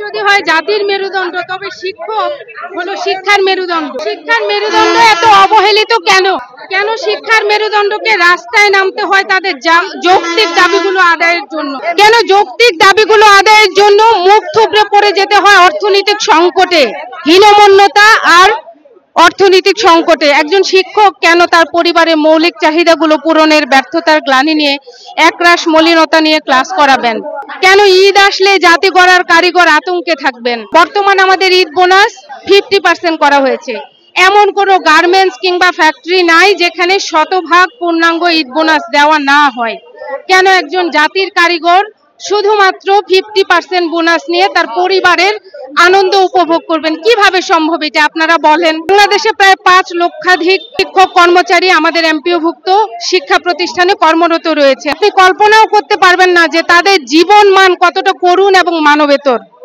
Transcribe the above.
যদি হয় জাতির মেরুদণ্ড, তবে শিক্ষক হলো শিক্ষার মেরুদণ্ড। শিক্ষার মেরুদণ্ড এত অবহেলিত কেন? কেন শিক্ষার মেরুদণ্ডকে রাস্তায় নামতে হয় তাদের যৌক্তিক দাবিগুলো আদায়ের জন্য? কেন যৌক্তিক দাবিগুলো আদায়ের জন্য মুখ থুবড়ে পড়ে যেতে হয় অর্থনৈতিক সংকটে, হীনমন্যতা আর অর্থনৈতিক সংকটে? একজন শিক্ষক কেন তার পরিবারের মৌলিক চাহিদাগুলো পূরণের ব্যর্থতার গ্লানি নিয়ে একরাশ মলিনতা নিয়ে ক্লাস করাবেন? কেন ঈদ আসলে জাতি গড়ার কারিগর আতঙ্কে থাকবেন? বর্তমান আমাদের ঈদ বোনাস 50% করা হয়েছে। এমন কোনো গার্মেন্টস কিংবা ফ্যাক্টরি নাই যেখানে শতভাগ পূর্ণাঙ্গ ঈদ বোনাস দেওয়া না হয়। কেন একজন জাতির কারিগর শুধুমাত্র 50% বোনাস নিয়ে তার পরিবারের আনন্দ উপভোগ করবেন? কিভাবে সম্ভব এটা আপনারা বলেন? বাংলাদেশে প্রায় 5 লক্ষাধিক শিক্ষক কর্মচারী আমাদের এমপিওভুক্ত শিক্ষা প্রতিষ্ঠানে কর্মরত রয়েছে। আপনি কল্পনাও করতে পারবেন না যে তাদের জীবন মান কতটা করুণ এবং মানবেতর।